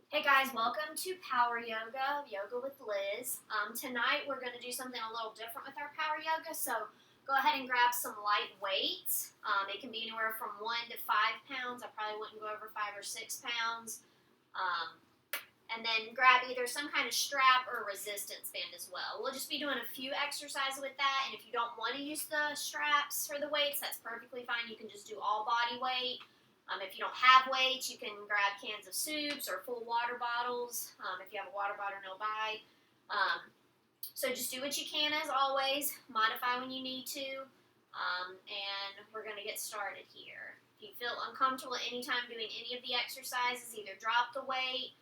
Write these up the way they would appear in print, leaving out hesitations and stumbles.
Hey guys, welcome to Power Yoga, Yoga with Liz. Tonight we're going to do something a little different with our Power Yoga, so go ahead and grab some light weights. It can be anywhere from 1 to 5 pounds. I probably wouldn't go over 5 or 6 pounds. And then grab either some kind of strap or resistance band as well. We'll just be doing a few exercises with that, and if you don't want to use the straps for the weights, that's perfectly fine. You can just do all body weight. If you don't have weights, you can grab cans of soups or full water bottles. If you have a water bottle nearby. So just do what you can as always. Modify when you need to. And we're going to get started here. If you feel uncomfortable at any time doing any of the exercises, either drop the weight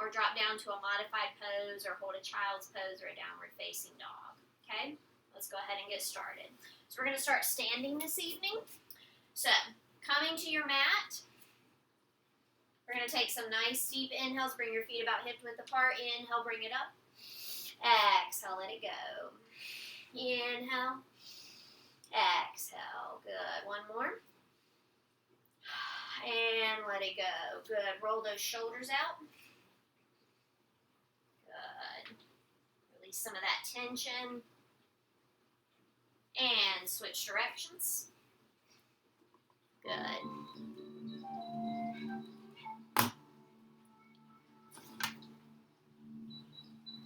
or drop down to a modified pose or hold a child's pose or a downward facing dog. Okay? Let's go ahead and get started. So we're going to start standing this evening. So coming to your mat, we're going to take some nice deep inhales. Bring your feet about hip width apart. Inhale, bring it up. Exhale, let it go. Inhale. Exhale. Good. One more. And let it go. Good. Roll those shoulders out. Good. Release some of that tension. And switch directions. Good.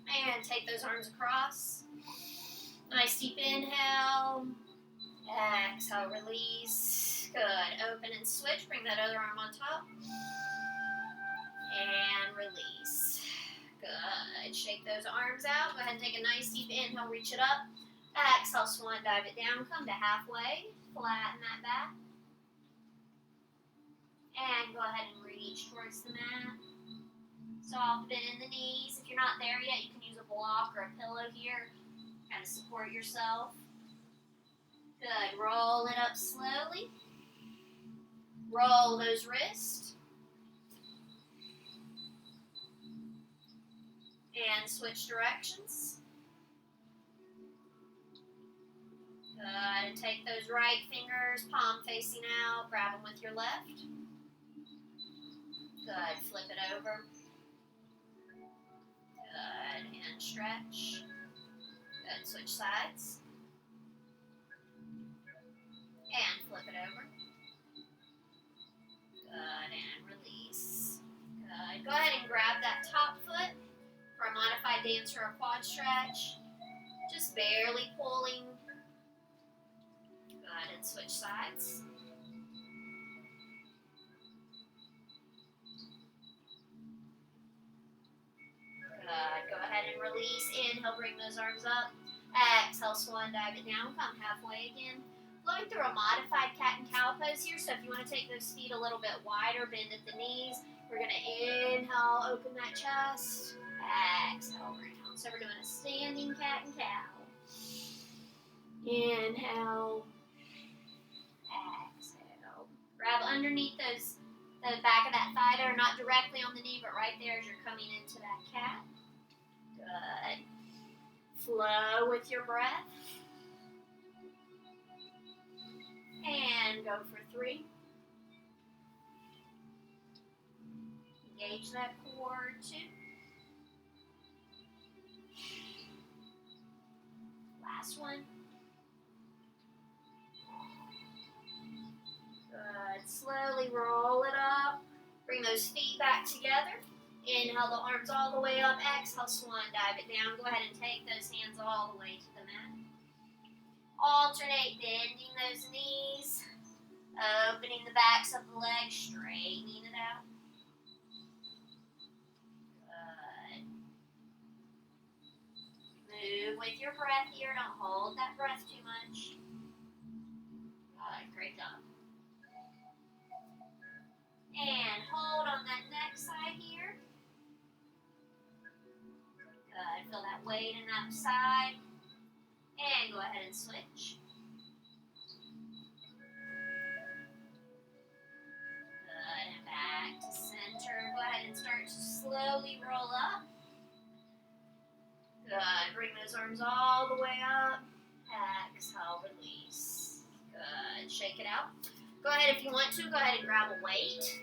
And take those arms across. Nice deep inhale. Exhale, release. Good. Open and switch. Bring that other arm on top. And release. Good. Shake those arms out. Go ahead and take a nice deep inhale. Reach it up. Exhale, swan dive it down. Come to halfway. Flatten that back. And go ahead and reach towards the mat. Soft bend in the knees. If you're not there yet, you can use a block or a pillow here. Kind of support yourself. Good. Roll it up slowly. Roll those wrists. And switch directions. Good. And take those right fingers, palm facing out. Grab them with your left. Good. Flip it over. Good. And stretch. Good. Switch sides. And flip it over. Good. And release. Good. Go ahead and grab that top foot for a modified dance or a quad stretch. Just barely pulling. Good. And switch sides. Good. Go ahead and release. Inhale, bring those arms up. Exhale, swan dive it down. Come halfway again. Flowing through a modified cat and cow pose here. So if you want to take those feet a little bit wider, bend at the knees. We're going to inhale, open that chest. Exhale, round. So we're doing a standing cat and cow. Inhale. Exhale. Grab underneath the back of that thigh there, not directly on the knee, but right there as you're coming into that cat. Good. Flow with your breath. And go for 3. Engage that core. 2. Last one. Good. Slowly roll it up. Bring those feet back together. Inhale the arms all the way up. Exhale, swan dive it down. Go ahead and take those hands all the way to the mat. Alternate bending those knees. Opening the backs of the legs. Straightening it out. Good. Move with your breath here. Don't hold that breath too much. Good. Great job. And hold on that next side here. Good. Feel that weight in that side. And go ahead and switch. Good. And back to center. Go ahead and start to slowly roll up. Good. Bring those arms all the way up. Exhale, release. Good. Shake it out. Go ahead if you want to. Go ahead and grab a weight.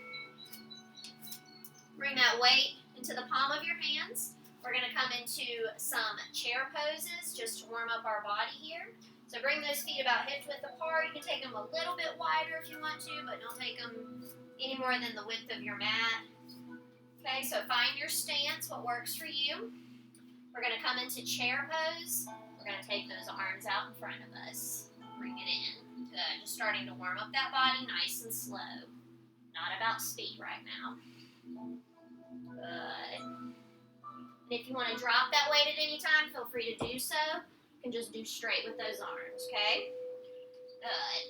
Bring that weight into the palm of your hands. We're going to come into some chair poses just to warm up our body here. So bring those feet about hip width apart. You can take them a little bit wider if you want to, but don't take them any more than the width of your mat. Okay, so find your stance, what works for you. We're going to come into chair pose. We're going to take those arms out in front of us. Bring it in. Good. Just starting to warm up that body nice and slow. Not about speed right now. Good. And if you want to drop that weight at any time, feel free to do so. You can just do straight with those arms, okay? Good.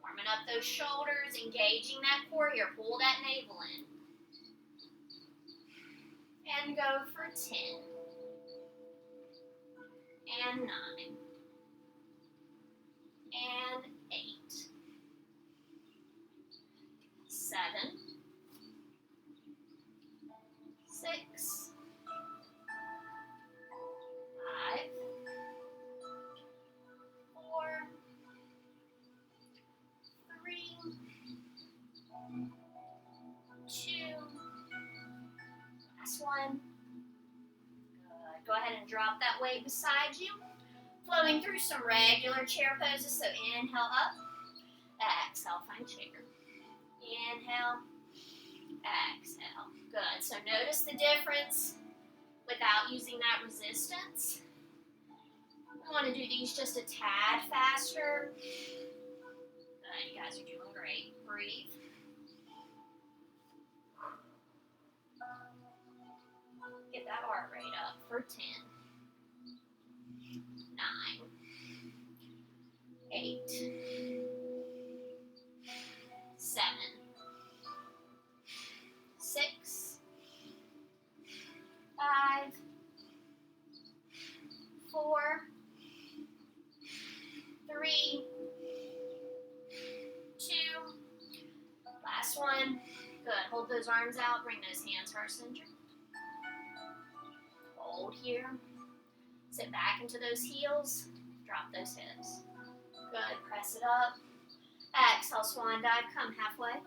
Warming up those shoulders, engaging that core here. Pull that navel in. And go for 10. And 9. And 8. 7. 6. 5. 4. 3. 2. Last one. Good. Go ahead and drop that weight beside you. Flowing through some regular chair poses. So inhale up. Exhale, find chair. Inhale. Exhale. Good. So notice the difference without using that resistance. We want to do these just a tad faster. Good. You guys are doing great. Breathe. Get that heart rate up for 10. 9. 8. 7. 6. 5. 4. 3. 2. Last one. Good. Hold those arms out. Bring those hands heart center. Hold here. Sit back into those heels. Drop those hips. Good. Press it up. Exhale, swan dive. Come halfway.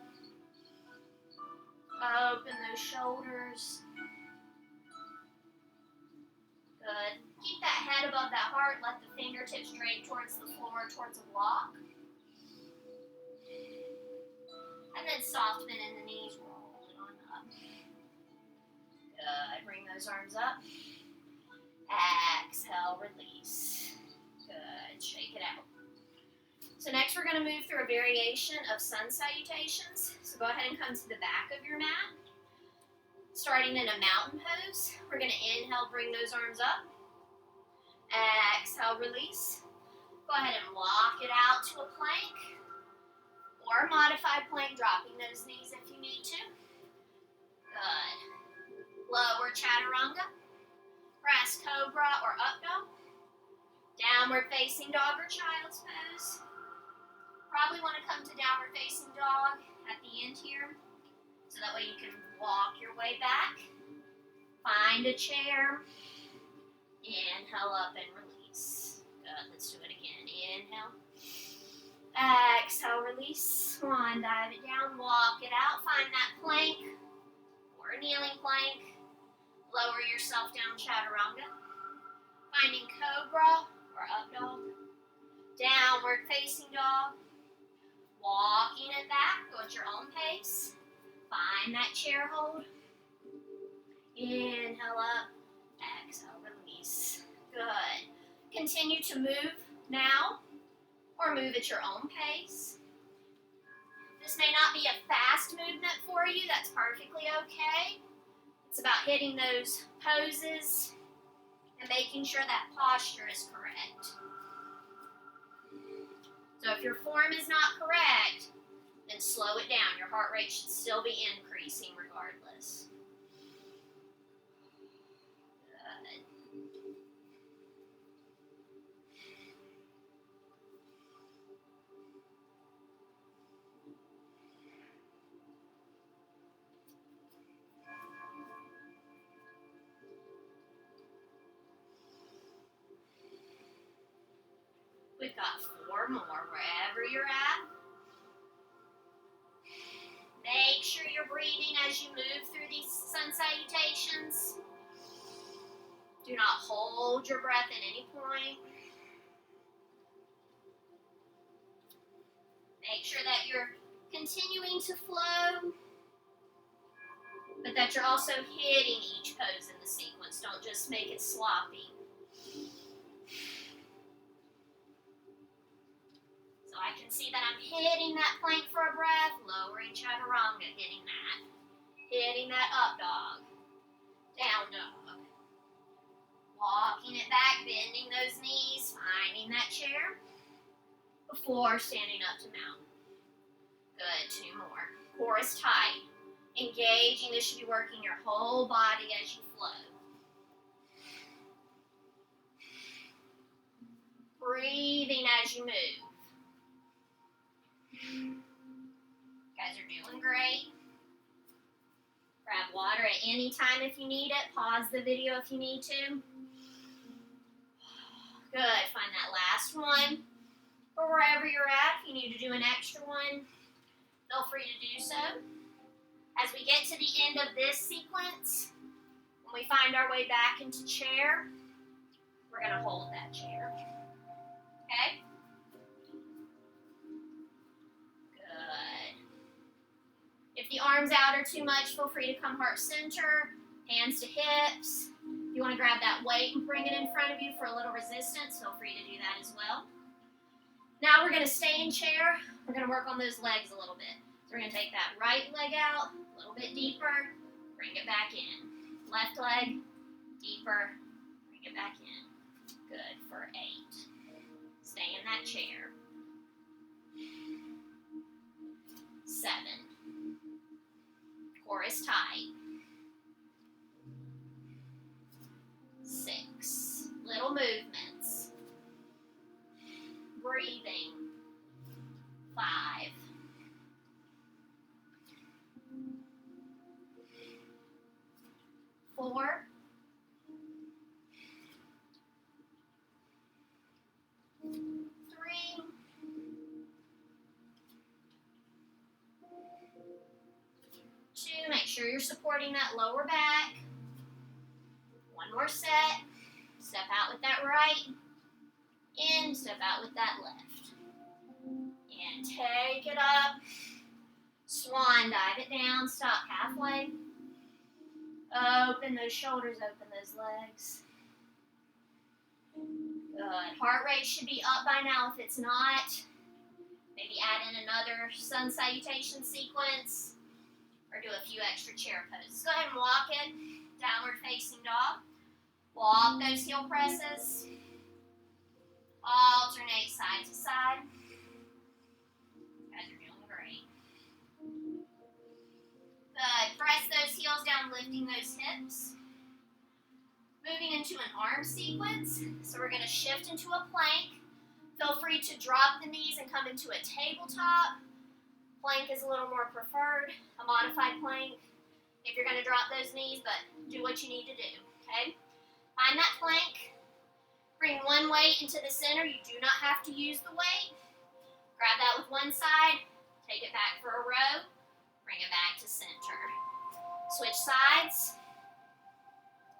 Open those shoulders. Good. Keep that head above that heart. Let the fingertips drape towards the floor, towards a block. And then soft bend in the knees. Roll it on up. Good. Bring those arms up. Exhale, release. Good. Shake it out. So next we're going to move through a variation of sun salutations. So go ahead and come to the back of your mat. Starting in a mountain pose. We're going to inhale, bring those arms up. Exhale, release. Go ahead and walk it out to a plank. Or modified plank, dropping those knees if you need to. Good. Lower chaturanga. Press cobra or up dog. Downward facing dog or child's pose. Probably want to come to downward facing dog at the end here. So that way you can walk your way back. Find a chair. Inhale up and release. Good. Let's do it again. Inhale. Exhale, release. Swan dive it down. Walk it out. Find that plank or a kneeling plank. Lower yourself down, chaturanga. Finding cobra or up dog. Downward facing dog. Walking it back. Go at your own pace. Find that chair hold. Inhale up. Exhale, release. Good. Continue to move now or move at your own pace. This may not be a fast movement for you. That's perfectly okay. It's about hitting those poses and making sure that posture is correct. So if your form is not correct, then slow it down. Your heart rate should still be increasing regardless. Good. We've got 4 more wherever you're at. Make sure you're breathing as you move through these sun salutations. Do not hold your breath at any point. Make sure that you're continuing to flow, but that you're also hitting each pose in the sequence. Don't just make it sloppy. So I can see that I'm hitting that plank for a breath, lowering chaturanga, hitting that up dog, down dog. Walking it back, bending those knees, finding that chair before standing up to mountain. Good, 2 more. Core is tight. Engaging, this should be working your whole body as you flow. Breathing as you move. You guys are doing great. Grab water at any time if you need it. Pause the video if you need to. Good, find that last one. Or wherever you're at, if you need to do an extra one, feel free to do so. As we get to the end of this sequence, when we find our way back into chair, we're going to hold that chair. Okay? Good. If the arms out are too much, feel free to come heart center, hands to hips. If you want to grab that weight and bring it in front of you for a little resistance, feel free to do that as well. Now we're going to stay in chair. We're going to work on those legs a little bit. So we're going to take that right leg out, a little bit deeper, bring it back in. Left leg, deeper, bring it back in. Good, for 8. Stay in that chair. 7. Core is tight. 6. Little movements. Breathing. 5. 4. 3. 2. Make sure you're supporting that lower back. 1 more set. Step out with that right. In, step out with that left. And take it up. Swan dive it down. Stop halfway. Open those shoulders, open those legs. Good. Heart rate should be up by now. If it's not, maybe add in another sun salutation sequence or do a few extra chair poses. Go ahead and walk it. Downward facing dog. Walk those heel presses. Alternate side to side. You guys are doing great. Good. Press those heels down, lifting those hips. Moving into an arm sequence. So we're going to shift into a plank. Feel free to drop the knees and come into a tabletop. Plank is a little more preferred, a modified plank, if you're going to drop those knees, but do what you need to do, okay? Find that plank. Bring one weight into the center. You do not have to use the weight. Grab that with one side. Take it back for a row. Bring it back to center. Switch sides.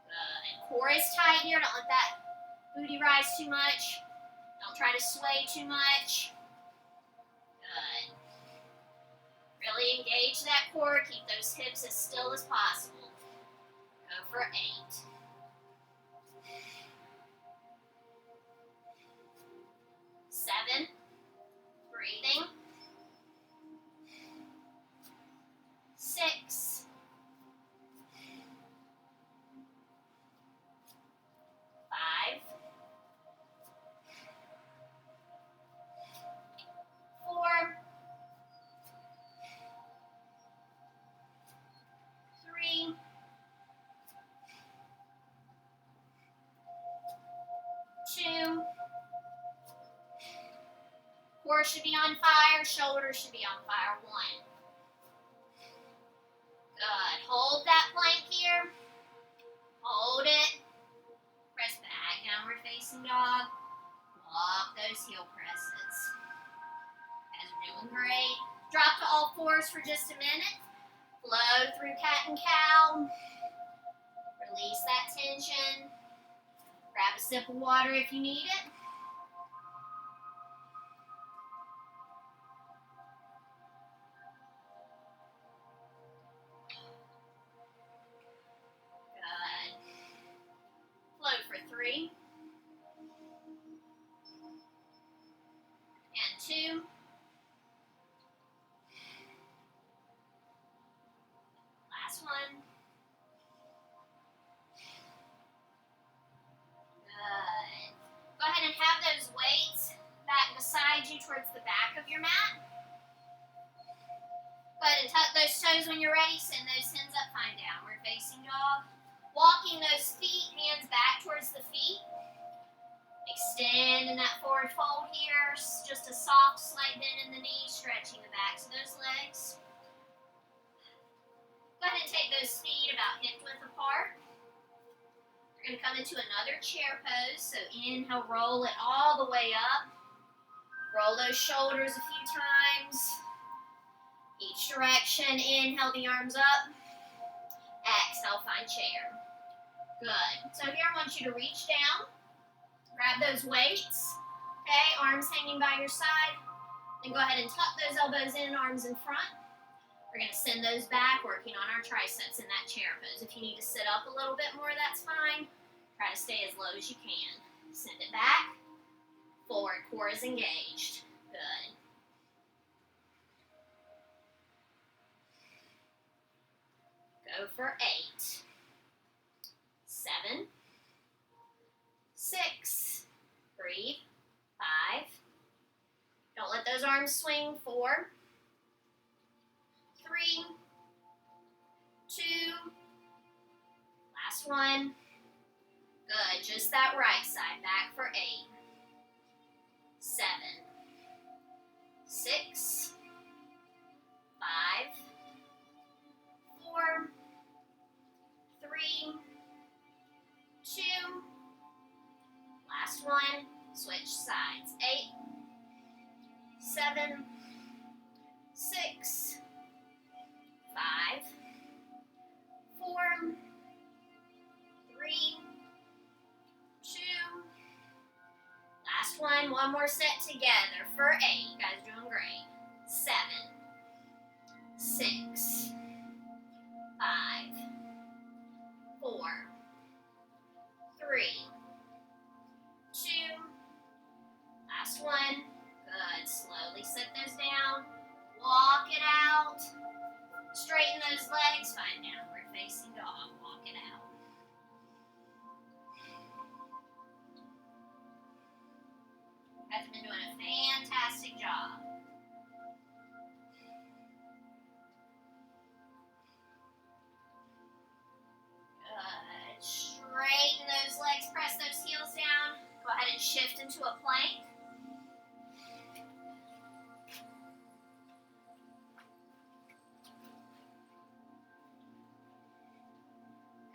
Good. Core is tight here. Don't let that booty rise too much. Don't try to sway too much. Good. Really engage that core. Keep those hips as still as possible. Go for 8. 7. Breathing. 6. 5. 4. 3. 2. Core should be on fire, shoulders should be on fire. 1. Good. Hold that plank here. Hold it. Press back, downward facing dog. Walk those heel presses. You guys are doing great. Drop to all fours for just a minute. Flow through cat and cow. Release that tension. Grab a sip of water if you need it. Good. Float for 3. And 2. Last one. Good. Go ahead and have those weights back beside you towards the back of your mat. Go ahead and tuck those toes when you're ready. Send those shins up, find downward facing dog. Walking those feet, hands back towards the feet. Extend in that forward fold here. Just a soft, slight bend in the knees, stretching the backs of those legs. Go ahead and take those feet about hip width apart. We're going to come into another chair pose. So inhale, roll it all the way up. Roll those shoulders a few times. Each direction, inhale the arms up. Exhale, find chair. Good. So here I want you to reach down. Grab those weights. Okay, arms hanging by your side. Then go ahead and tuck those elbows in, arms in front. We're going to send those back, working on our triceps in that chair pose. If you need to sit up a little bit more, that's fine. Try to stay as low as you can. Send it back. Forward, core is engaged. Good. Go for 8, 7, 6, breathe, 5. Don't let those arms swing. 4, 3, 2, last one. Good, just that right side, back for 8, 7, 6, 5, 4, 3, 2, last one, switch sides, 8, 7, 6, 5, 4, 3, 2, last one more set together for 8, you guys are doing great, 7, 6, 5, 4, 3, 2, last one, good, slowly set those down, walk it out, straighten those legs, find downward facing dog, walk it out. You guys have been doing a fantastic job. Good. Straighten those legs, press those heels down. Go ahead and shift into a plank.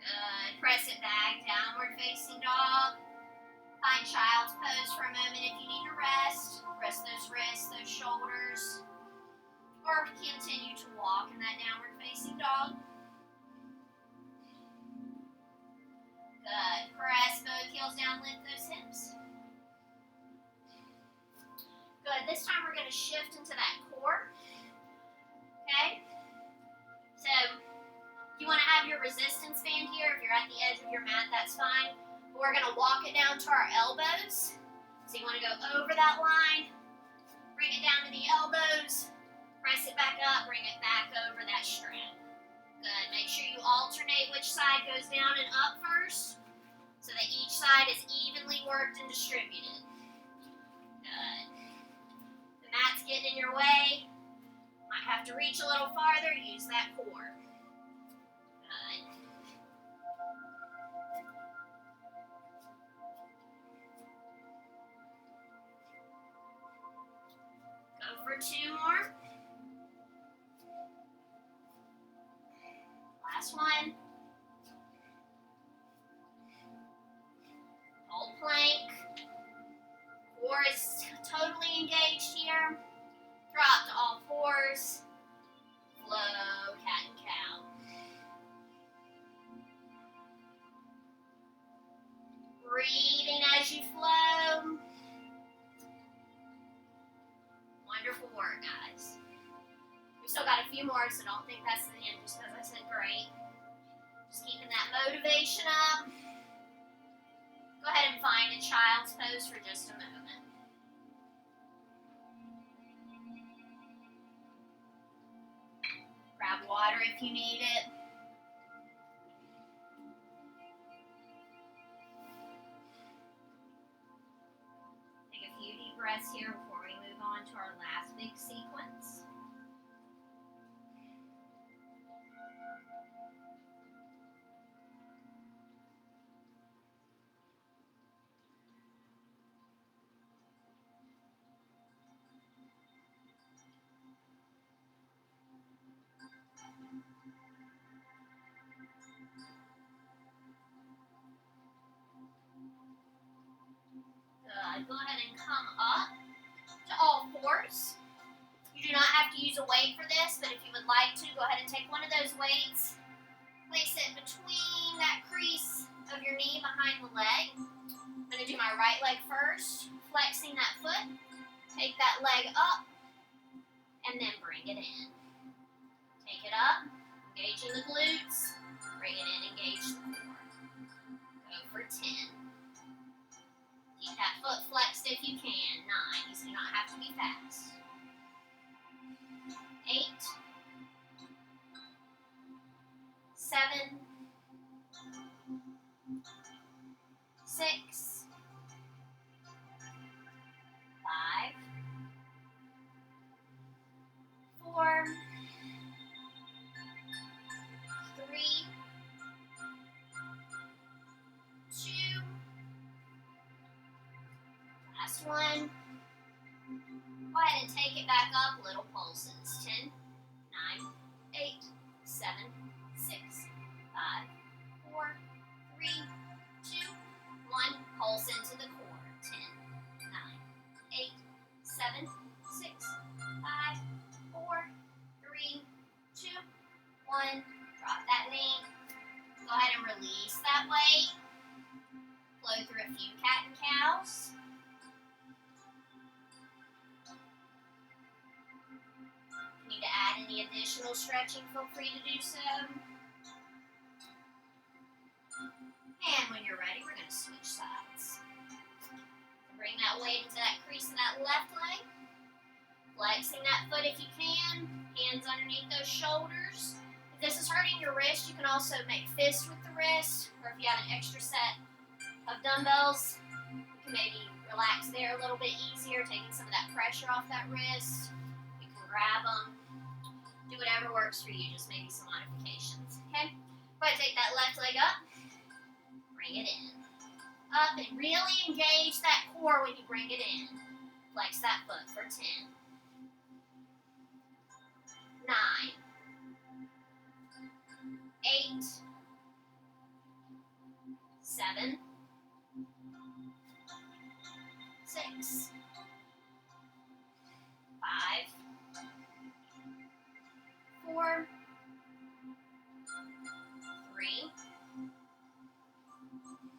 Good. Press it back, downward facing dog. Find child's pose for a moment if you need to rest. Rest those wrists, those shoulders. Or continue to walk in that downward facing dog. Good. Press both heels down, lift those hips. Good. This time we're going to shift into that core. Okay? So, you want to have your resistance band here. If you're at the edge of your mat, that's fine. But we're going to walk it down to our elbows. So you want to go over that line, bring it down to the elbows, press it back up, bring it back over that strap. Good. Make sure you alternate which side goes down and up first so that each side is evenly worked and distributed. Good. The mat's getting in your way. Might have to reach a little farther, use that core. Good. Go for 2 more. Last one. Hold plank. Core is totally engaged here. Drop to all fours. Flow, cat and cow. 4, guys. We still got a few more, so don't think that's the end just because I said great. Just keeping that motivation up. Go ahead and find a child's pose for just a moment. Grab water if you need it. Take a few deep breaths here before we move on to our last big sequence. Go ahead and come up to all fours. You do not have to use a weight for this, but if you would like to, go ahead and take one of those weights, place it between that crease of your knee behind the leg. I'm going to do my right leg first, flexing that foot. Take that leg up, and then bring it in. Take it up, engaging the glutes, bring it in, engage the core. Go for 10. Keep that foot flexed if you can. 9. These do not have to be fast. 8. 7. 6. 5. 4. 3. 2. Last one. Go ahead and take it back up, little pulses. 10, 9, 8, 7, 6, 5, 4, 3, 2, 1. Pulse into the core. 10, 9, 8, 7, 6, 5, 4, 3, 2, 1. Drop that knee. Go ahead and release that weight. Flow through a few cat and cows. Need to add any additional stretching, feel free to do so. And when you're ready, we're going to switch sides. Bring that weight into that crease in that left leg. Flexing that foot if you can. Hands underneath those shoulders. If this is hurting your wrist, you can also make fists with the wrist. Or if you have an extra set of dumbbells, you can maybe relax there a little bit easier, taking some of that pressure off that wrist. You can grab them. Do whatever works for you, just maybe some modifications, okay? Go ahead and take that left leg up, bring it in. Up and really engage that core when you bring it in. Flex that foot for 10. 9. 8. 7. 6. 5. 4, 3,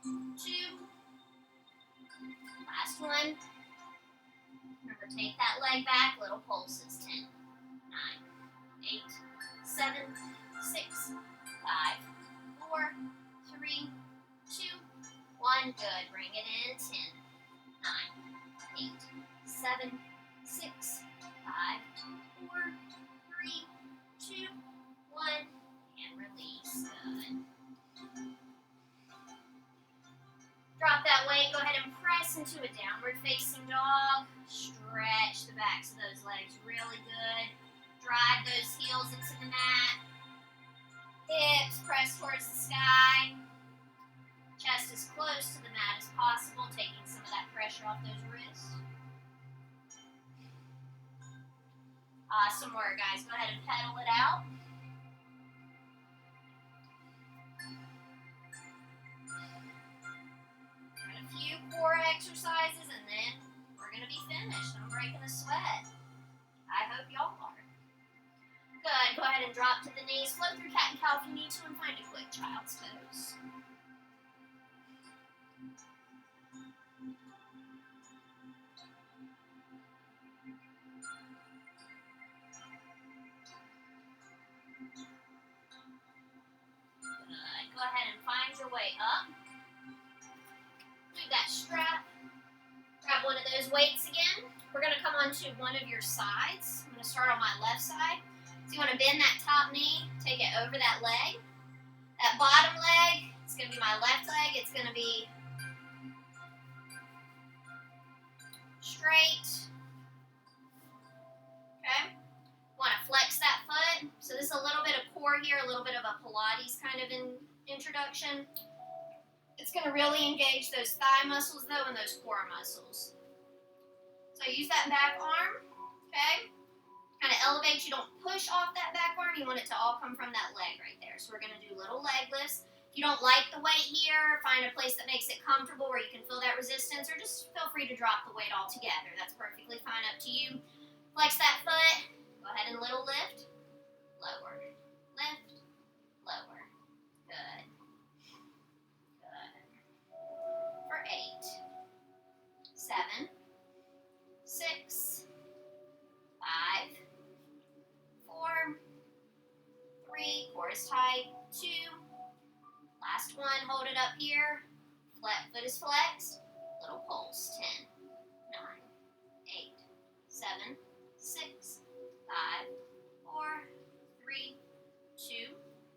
2, last one. Remember, take that leg back, little pulses. 10, 9, 8, 7, 6, 5, 4, 3, 2, 1. Good. Bring it in. 10, 9, 8, 7, 6, 5, 4, 3, 2, 1, and release. Good. Drop that weight. Go ahead and press into a downward facing dog. Stretch the backs of those legs really good. Drive those heels into the mat. Hips press towards the sky. Chest as close to the mat as possible, taking some of that pressure off those wrists. Awesome work, guys. Go ahead and pedal it out. Got a few core exercises, and then we're going to be finished. I'm breaking a sweat. I hope y'all are. Good. Go ahead and drop to the knees. Flow through cat and cow if you need to, and find a quick child's pose. your way up. Move that strap. Grab one of those weights again. We're going to come onto one of your sides. I'm going to start on my left side. So you want to bend that top knee, take it over that leg. That bottom leg, it's going to be my left leg. It's going to be straight. Okay? Want to flex that foot. So this is a little bit of core here, a little bit of a Pilates kind of introduction. It's going to really engage those thigh muscles though and those core muscles. So use that back arm, okay? Kind of elevate. You don't push off that back arm. You want it to all come from that leg right there. So we're going to do little leg lifts. If you don't like the weight here, find a place that makes it comfortable where you can feel that resistance, or just feel free to drop the weight altogether. That's perfectly fine, up to you. Flex that foot. Go ahead and little lift. Lower. Lift. Lower. Good. Good. For 8, 7, 6, 5, 4, 3, core is tight, 2, last one, hold it up here, flat foot is flexed, little pulse, 10, 9, 8, 7, 6, 5, 4, 3, 2,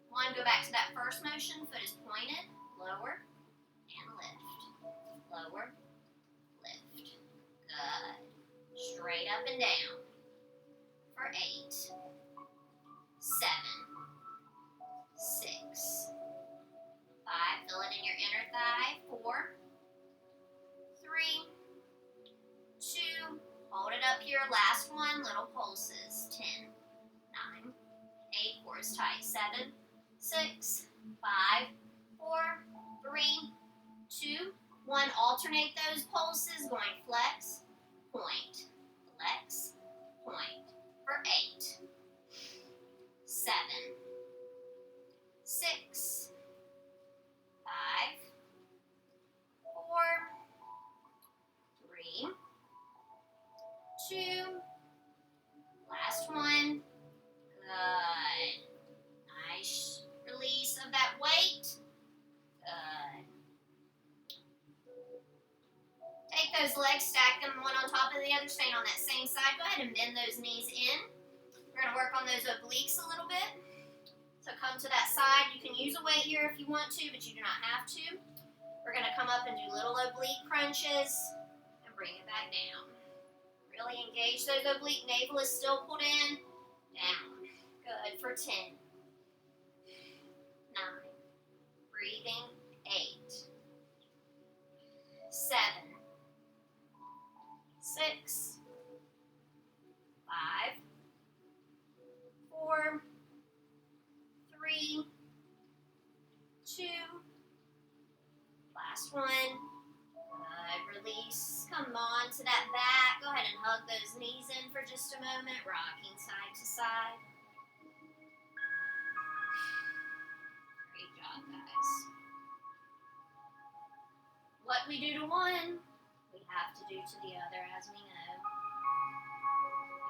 1, go back to that first motion, foot is pointed, lower, and lift, lower, lift, good. Straight up and down for 8, 7, 6, 5, feel it in your inner thigh, 4, 3, 2, hold it up here, last one, little pulses, 10, 9, 8, core is tight, 7, 6, 5, 4, 3, 2, 1, alternate those pulses, going flex, point, flex, point, for 8, 7, 6, 5, 4, 3, 2, last one, good, nice release of that weight, good. Take those legs, stack them one on top of the other, staying on that same side. Go ahead and bend those knees in. We're going to work on those obliques a little bit. So come to that side. You can use a weight here if you want to, but you do not have to. We're going to come up and do little oblique crunches and bring it back down. Really engage those oblique. Navel is still pulled in. Down. Good. For 10, 9, breathing, 8, 7, 6, 5, 4, 3, 2, last one, good, release, come on to that back, go ahead and hug those knees in for just a moment, rocking side to side. Great job, guys. What we do to one, we have to do to the other, as we know.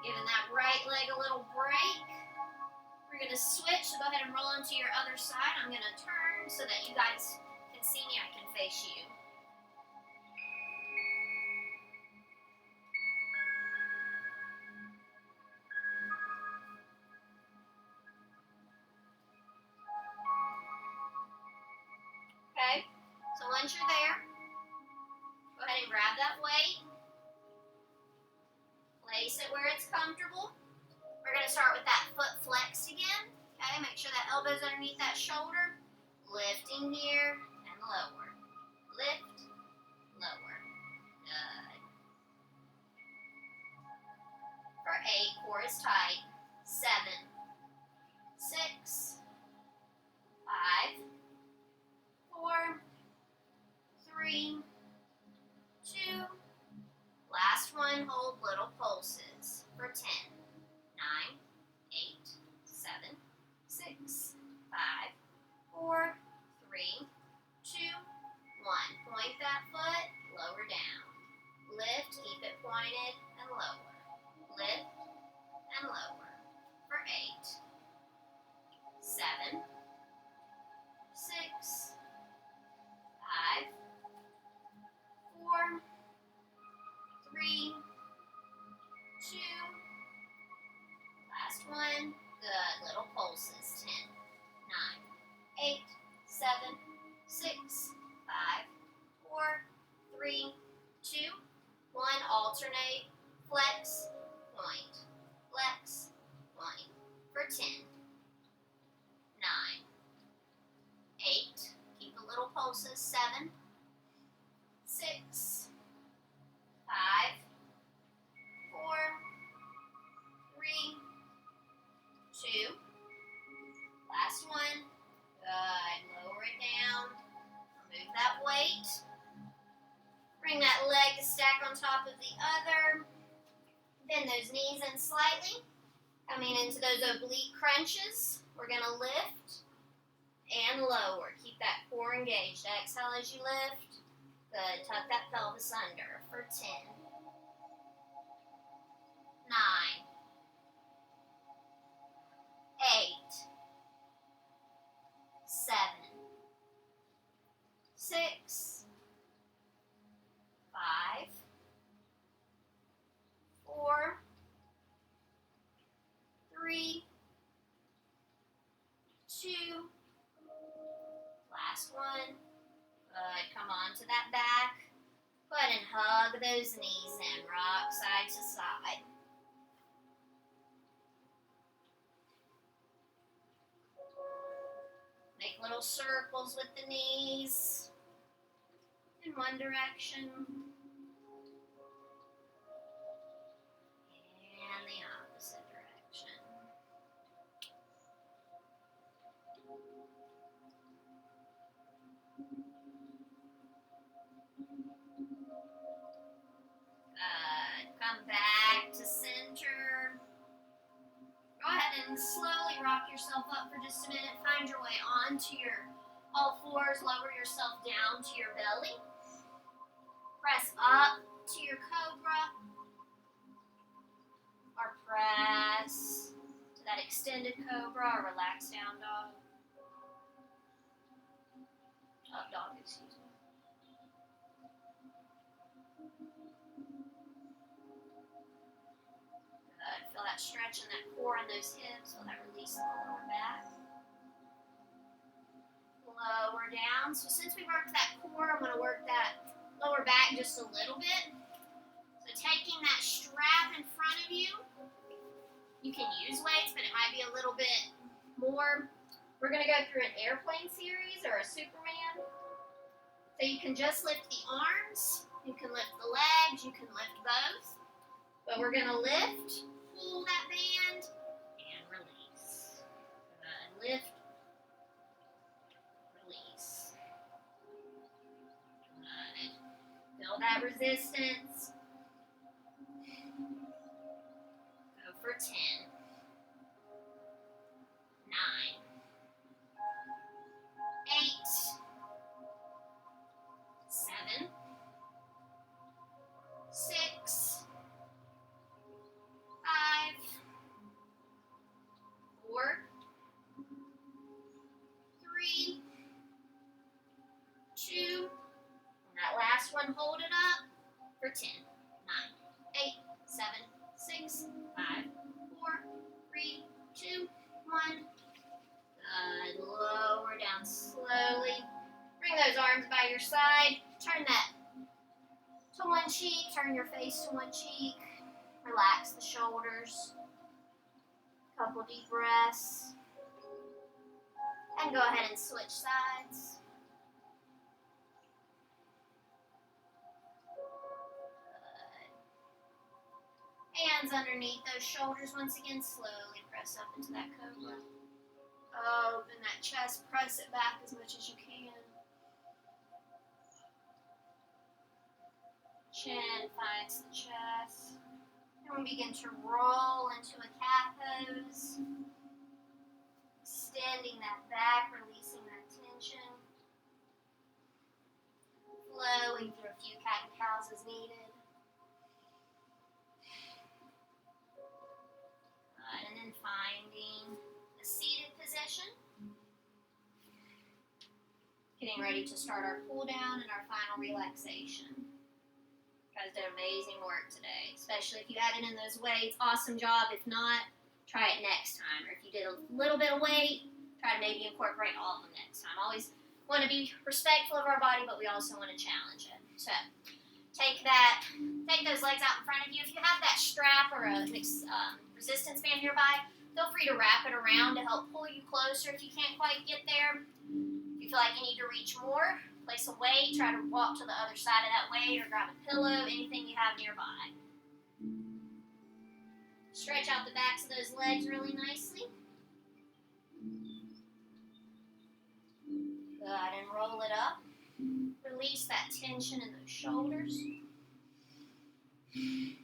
Giving that right leg a little break. We're going to switch, so go ahead and roll onto your other side. I'm going to turn so that you guys can see me, I can face you. Okay, so once you're there, go ahead and grab that weight. Place it where it's comfortable. We're going to start with that foot flexed again. Okay, make sure that elbow's underneath that shoulder. Lifting here and lower. Lift, lower. Good. For 8, core is tight. 7, 6, 5, 4, 3, 2, last one, hold little pulses for 10, 9, 8, 7, 6, 5, 4, 3, 2, 1. Point that foot, lower down. Lift, keep it pointed, and lower. Lift, and lower. 2. Last one. Good. Little pulses. 10, 9, 8, 7, 6, 5, 4, 3, 2, 1. Alternate. Flex, point. Flex, point. For 10, 9, 8. Keep the little pulses. 7, 6, 5, 4, 3, 2. Last one. Good. Lower it down. Remove that weight. Bring that leg to stack on top of the other. Bend those knees in slightly. Coming into those oblique crunches. We're going to lift and lower. Keep that core engaged. Exhale as you lift. Good. Tuck that pelvis under for 10, 9, 8, 7, 6, 5, 4, 3, 2. Last one. Good. Come on to that back. Go ahead and hug those knees in. Rock side to side. Make little circles with the knees in one direction and the opposite direction. Good. Come back to center. Go ahead and slowly rock yourself up for just a minute. Find your way onto your all fours. Lower yourself down to your belly. Press up to your Cobra. Or press to that extended Cobra or relaxed down dog. Up dog, excuse me. Good. Feel that stretch in that core and those hips. Feel that release in the lower back. Lower down. So since we worked that core, I'm going to work that lower back just a little bit. So taking that strap in front of you, you can use weights, but it might be a little bit more. We're going to go through an airplane series or a Superman. So you can just lift the arms, you can lift the legs, you can lift both. But we're going to lift, pull that band, and release. Good. Lift, release. Good. Feel that resistance. Go for 10, 9, 8, 7, 6, 5, 4, 3, 2. And that last one, hold it up for 10, 9, 8, 7, 6, 5, 4, 3, 2, 1. Good. Lower down slowly. Bring those arms by your side. Turn that to one cheek. Turn your face to one cheek. Relax the shoulders. Couple deep breaths. And go ahead and switch sides. Good. Hands underneath those shoulders. Once again, slowly press up into that Cobra. Open that chest. Press it back as much as you can. Chin finds the chest. And we begin to roll into a cat pose. Extending that back, releasing that tension. Flowing through a few cat and cows as needed. Good. And then finding the seated position. Getting ready to start our cool down and our final relaxation. Go guys did amazing work today, especially if you added in those weights. Awesome job. If not, try it next time. Or if you did a little bit of weight, try to maybe incorporate all of them next time. Always want to be respectful of our body, but we also want to challenge it. So take those legs out in front of you. If you have that strap or a resistance band nearby, feel free to wrap it around to help pull you closer if you can't quite get there. If you feel like you need to reach more, place a weight, try to walk to the other side of that weight or grab a pillow, anything you have nearby. Stretch out the backs of those legs really nicely. Good, and roll it up. Release that tension in those shoulders.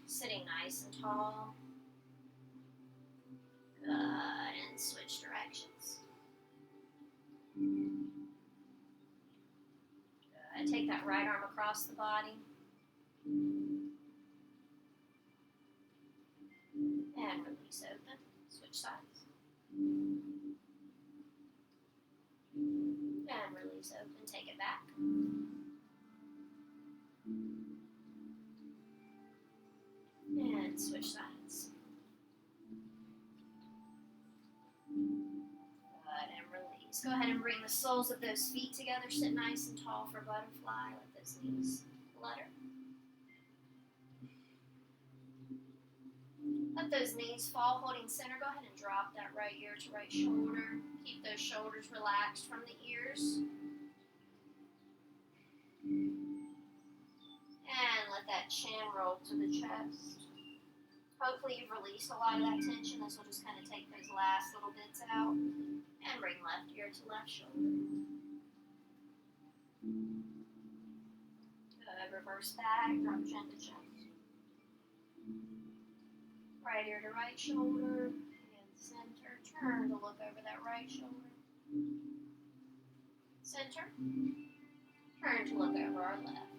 Sitting nice and tall. Good, and switch directions. Good, take that right arm across the body. And release open. Switch sides. And release open. Take it back. And switch sides. Good, and release. Go ahead and bring the soles of those feet together. Sit nice and tall for butterfly. Let those knees flutter. Let those knees fall, holding center. Go ahead and drop that right ear to right shoulder. Keep those shoulders relaxed from the ears. And let that chin roll to the chest. Hopefully you've released a lot of that tension. This will just kind of take those last little bits out. And bring left ear to left shoulder. Good. Reverse back. Drop chin to chest. Right ear to right shoulder. And center. Turn to look over that right shoulder. Center. Turn to look over our left.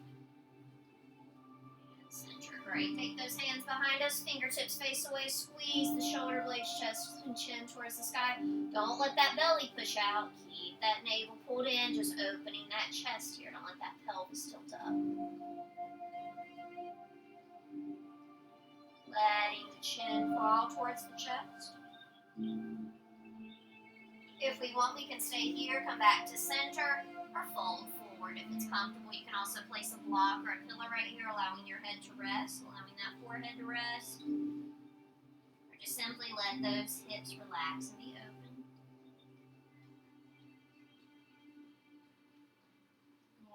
Center. Great. Take those hands behind us. Fingertips face away. Squeeze the shoulder blades, chest, and chin towards the sky. Don't let that belly push out. Keep that navel pulled in. Just opening that chest here. Don't let that pelvis tilt up. Letting the chin fall towards the chest. If we want, we can stay here. Come back to center or fold forward. If it's comfortable, you can also place a block or a pillow right here, allowing your head to rest, allowing that forehead to rest. Or just simply let those hips relax and be open.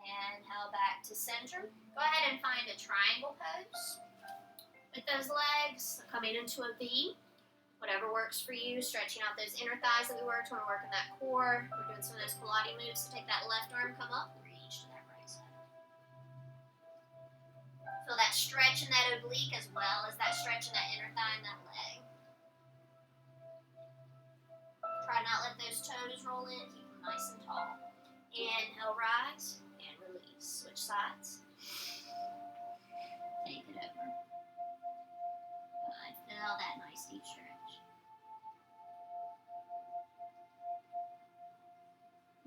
Inhale back to center. Go ahead and find a triangle pose with those legs, coming into a V. Whatever works for you, stretching out those inner thighs that we worked when we're working that core. We're doing some of those Pilates moves, so take that left arm, come up, reach to that right side. Feel that stretch in that oblique as well as that stretch in that inner thigh and that leg. Try not let those toes roll in, keep them nice and tall. Inhale, rise, and release. Switch sides. Take it over. Good. Feel that nice deep stretch.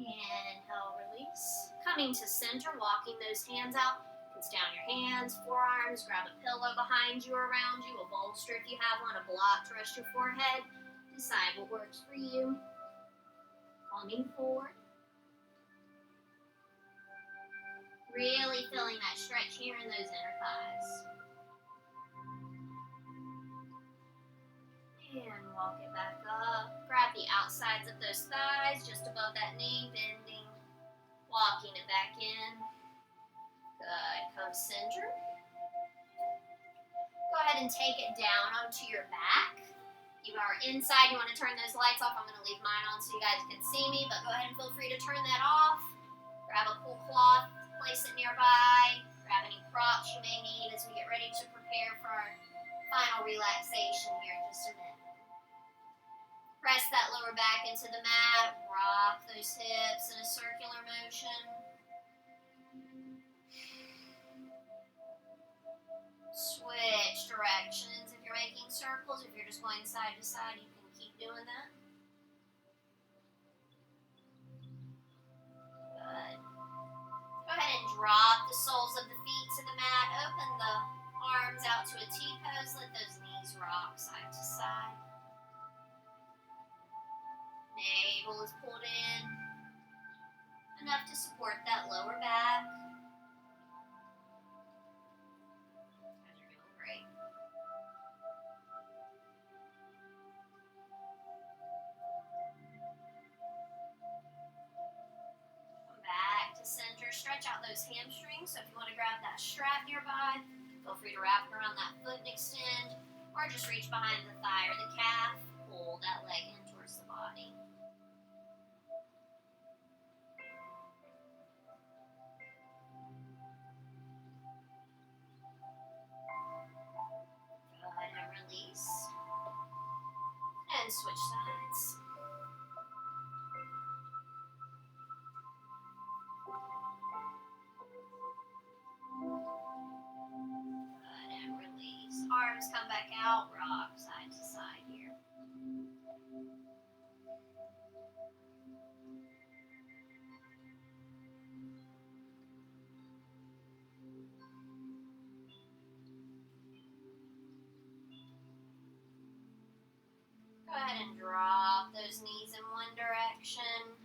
Inhale, release. Coming to center, walking those hands out. It's down your hands, forearms, grab a pillow behind you or around you, a bolster if you have one, a block to rest your forehead. Decide what works for you. Coming forward. Really feeling that stretch here in those inner thighs. And walk it back up. Grab the outsides of those thighs, just above that knee, bending. Walking it back in. Good. Come center. Go ahead and take it down onto your back. You are inside. You want to turn those lights off. I'm going to leave mine on so you guys can see me, but go ahead and feel free to turn that off. Grab a cool cloth, place it nearby. Grab any props you may need as we get ready to prepare for our final relaxation here in just a minute. Press that lower back into the mat. Rock those hips in a circular motion. Switch directions. If you're making circles, if you're just going side to side, you can keep doing that. Good. Go ahead and drop the soles of the feet to the mat. Open the arms out to a T-pose. Let those knees rock side to side. Navel is pulled in, enough to support that lower back. Guys are doing great. Come back to center. Stretch out those hamstrings. So if you want to grab that strap nearby, feel free to wrap it around that foot and extend, or just reach behind the thigh or the calf. Pull that leg in towards the body. Go ahead and release. And switch sides. Good, and release. Arms come back out, rock side to side here. Go ahead and drop those knees in one direction.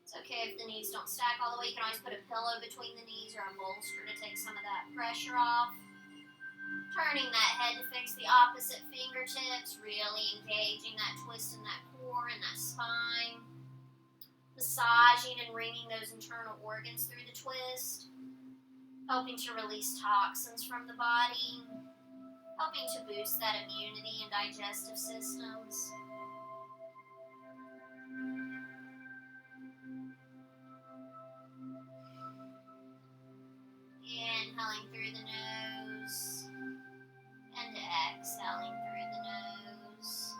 It's okay if the knees don't stack all the way. You can always put a pillow between the knees or a bolster to take some of that pressure off. Turning that head to fix the opposite fingertips, really engaging that twist in that core and that spine. Massaging and wringing those internal organs through the twist. Helping to release toxins from the body. Helping to boost that immunity and digestive systems. Inhaling through the nose and exhaling through the nose.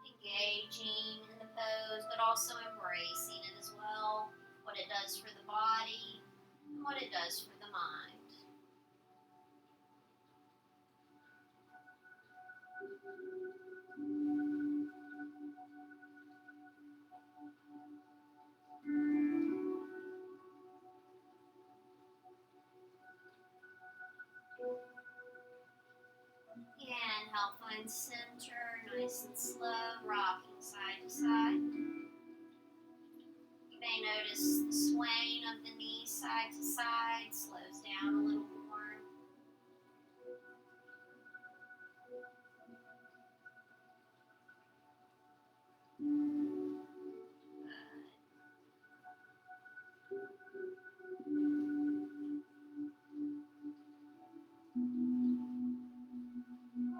Engaging in the pose, but also embracing it as well. What it does for the body and what it does for the mind. Inhale, find center, nice and slow, rocking side to side. You may notice the swaying of the knees side to side slows down a little more.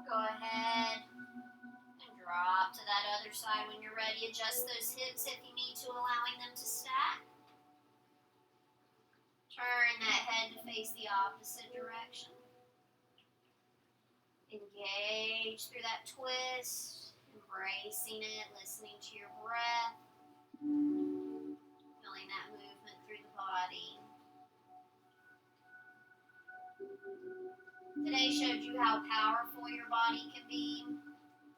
Go ahead and drop to that other side when you're ready. Adjust those hips if you need to, allowing them to stack. Turn that head to face the opposite direction. Engage through that twist, embracing it, listening to your breath, feeling that movement through the body. Today showed you how powerful your body can be,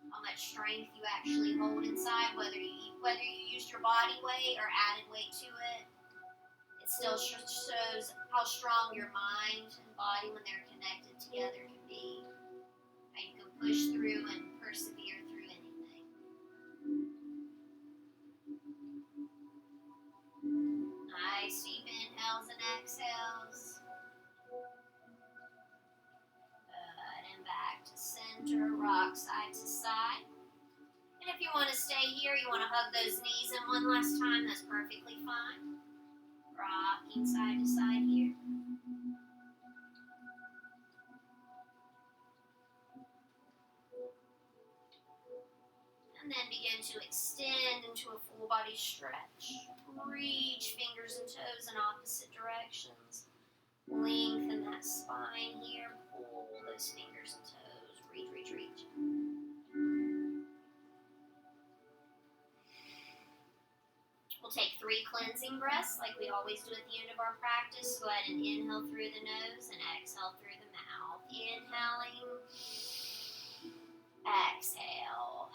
how much strength you actually hold inside, whether you used your body weight or added weight to it. It still shows how strong your mind and body, when they're connected together, can be. How you can push through and persevere through anything. Nice deep inhales and exhales. Back to center, rock side to side. And if you want to stay here, you want to hug those knees in one last time, that's perfectly fine. Rocking side to side here. And then begin to extend into a full body stretch. Reach fingers and toes in opposite directions. Lengthen that spine here. Pull those fingers and toes. Reach, reach, reach. We'll take 3 cleansing breaths like we always do at the end of our practice. Go ahead and inhale through the nose and exhale through the mouth. Inhaling. Exhale.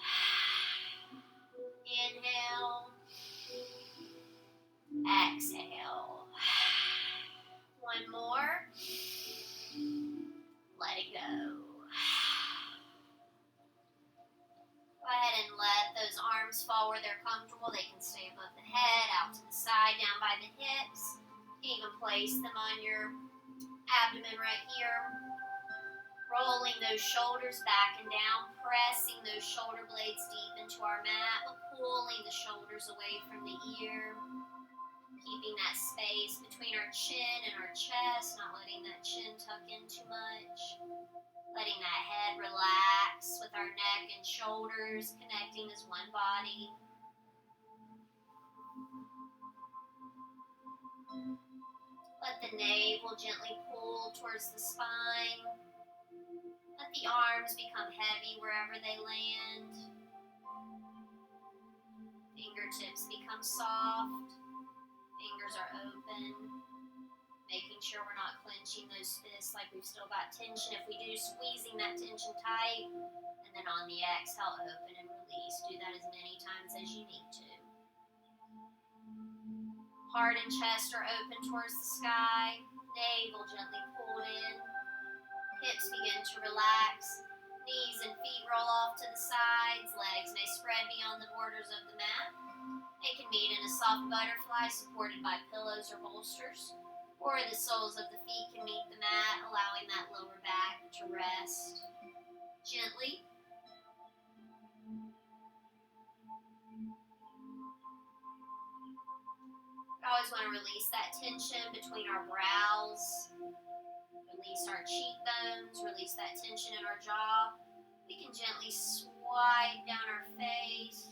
Inhale. Exhale. One more. Let it go. Go ahead and let those arms fall where they're comfortable. They can stay above the head, out to the side, down by the hips. You can even place them on your abdomen right here. Rolling those shoulders back and down, pressing those shoulder blades deep into our mat, but pulling the shoulders away from the ear. Keeping that space between our chin and our chest, not letting that chin tuck in too much. Letting that head relax with our neck and shoulders connecting as one body. Let the navel gently pull towards the spine. Let the arms become heavy wherever they land. Fingertips become soft. Fingers are open. Making sure we're not clenching those fists like we've still got tension. If we do, squeezing that tension tight. And then on the exhale, open and release. Do that as many times as you need to. Heart and chest are open towards the sky. Navel gently pulled in. Hips begin to relax. Knees and feet roll off to the sides. Legs may spread beyond the borders of the mat. They can meet in a soft butterfly supported by pillows or bolsters. Or the soles of the feet can meet the mat, allowing that lower back to rest gently. We always want to release that tension between our brows. Release our cheekbones, release that tension in our jaw. We can gently swipe down our face.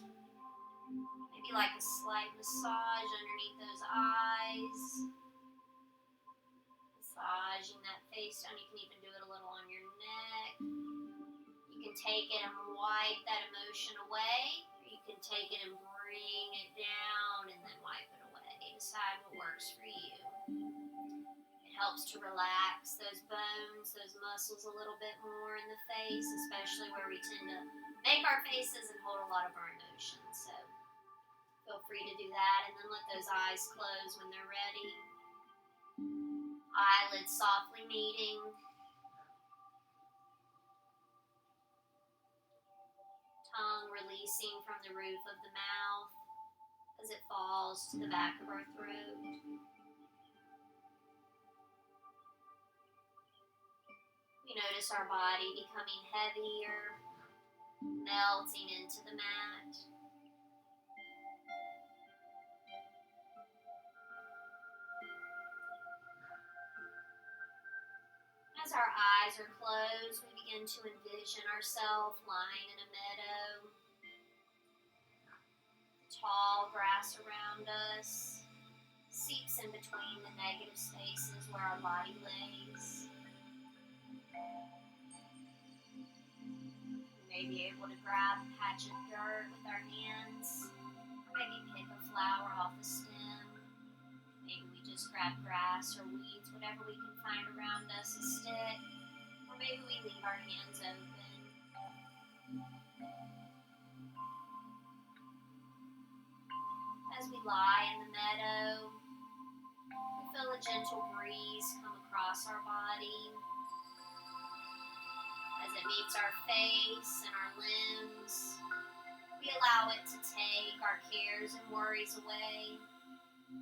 Maybe like a slight massage underneath those eyes. Massaging that face down. You can even do it a little on your neck. You can take it and wipe that emotion away. Or you can take it and bring it down and then wipe it away. Decide what works for you. It helps to relax those bones, those muscles a little bit more in the face, especially where we tend to make our faces and hold a lot of our emotions. So feel free to do that, and then let those eyes close when they're ready. Eyelids softly meeting. Tongue releasing from the roof of the mouth as it falls to the back of our throat. We notice our body becoming heavier, melting into the mat. As our eyes are closed, we begin to envision ourselves lying in a meadow. Tall grass around us seeps in between the negative spaces where our body lays. We may be able to grab a patch of dirt with our hands, or maybe pick a flower off the stem. Maybe we just grab grass or weeds, whatever we can find around us, a stick, or maybe we leave our hands open. As we lie in the meadow, we feel a gentle breeze come across our body. As it meets our face and our limbs, we allow it to take our cares and worries away,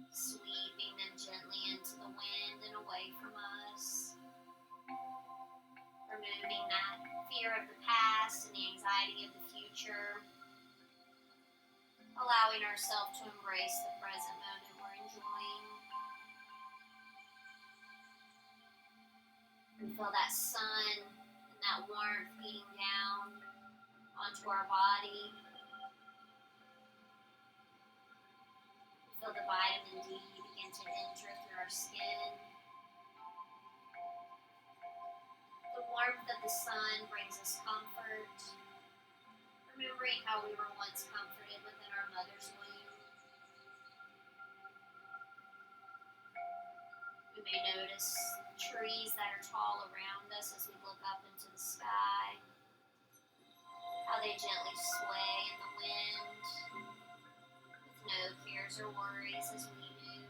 sweeping them gently into the wind and away from us. Removing that fear of the past and the anxiety of the future. Allowing ourselves to embrace the present moment we're enjoying. And feel that sun and that warmth beating down onto our body. Feel the vitamin D begin to enter through our skin. The warmth of the sun brings us comfort. Remembering how we were once comforted within our mother's womb. We may notice trees that are tall around us as we look up into the sky. How they gently sway in the wind, with no cares or worries as we do.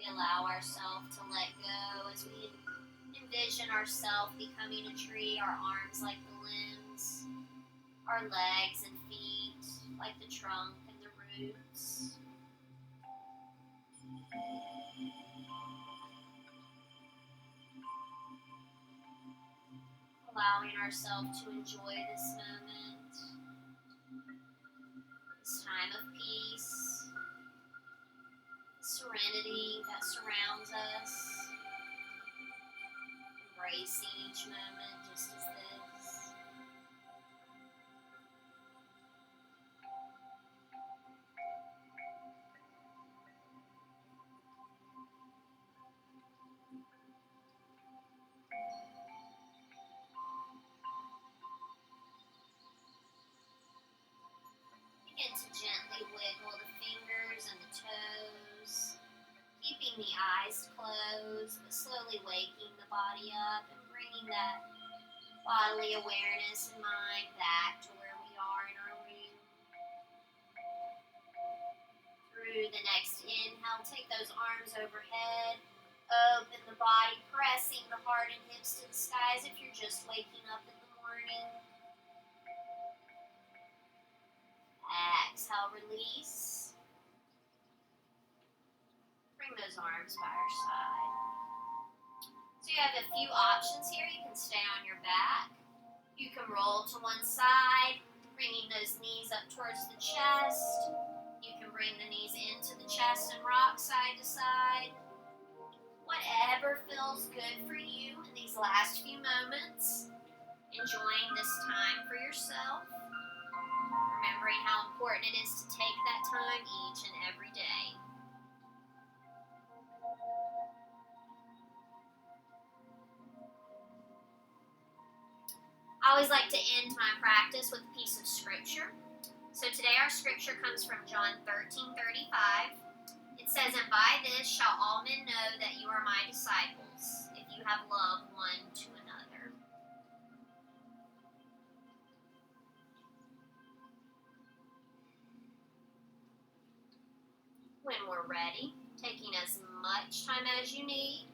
We allow ourselves to let go as we envision ourselves becoming a tree, our arms like the limbs, our legs and feet like the trunk and the roots. Allowing ourselves to enjoy this moment, this time of peace, serenity that surrounds us, embracing each moment just as this. Begin to gently wiggle the fingers and the toes, keeping the eyes closed, but slowly waking the body up and bringing that bodily awareness and mind back to where we are in our room. Through the next inhale, take those arms overhead, open the body, pressing the heart and hips to the sky as if you're just waking up in the morning. Exhale, release. Bring those arms by our side. So you have a few options here. You can stay on your back. You can roll to one side, bringing those knees up towards the chest. You can bring the knees into the chest and rock side to side. Whatever feels good for you in these last few moments. Enjoying this time for yourself. Remembering how important it is to take that time each and every day. I always like to end my practice with a piece of scripture. So today our scripture comes from John 13:35. It says, "And by this shall all men know that you are my disciples, if you have love one to another." When we're ready, taking as much time as you need.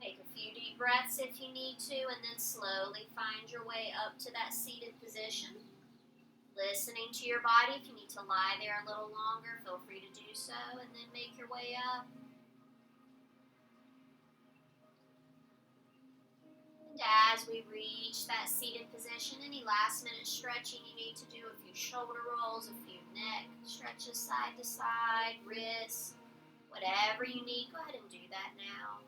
Take a few deep breaths if you need to, and then slowly find your way up to that seated position. Listening to your body. If you need to lie there a little longer, feel free to do so, and then make your way up. And as we reach that seated position, any last minute stretching you need to do, a few shoulder rolls, a few neck stretches side to side, wrists, whatever you need, go ahead and do that now.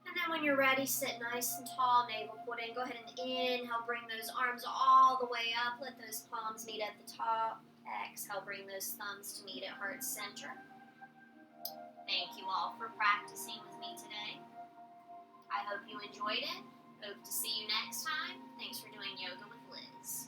And then when you're ready, sit nice and tall, navel pulled in. Go ahead and inhale, bring those arms all the way up. Let those palms meet at the top. Exhale, bring those thumbs to meet at heart center. Thank you all for practicing with me today. I hope you enjoyed it. Hope to see you next time. Thanks for doing Yoga with Liz.